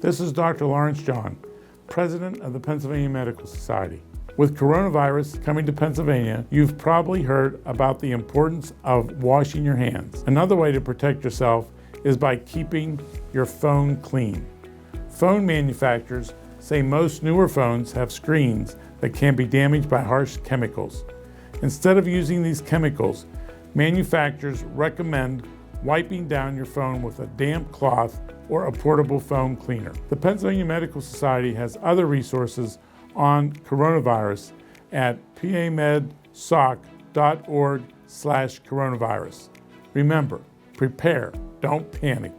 This is Dr. Lawrence John, President of the Pennsylvania Medical Society. With coronavirus coming to Pennsylvania, you've probably heard about the importance of washing your hands. Another way to protect yourself is by keeping your phone clean. Phone manufacturers say most newer phones have screens that can be damaged by harsh chemicals. Instead of using these chemicals, manufacturers recommend wiping down your phone with a damp cloth or a portable phone cleaner. The Pennsylvania Medical Society has other resources on coronavirus at pamedsoc.org/coronavirus. Remember, prepare, don't panic.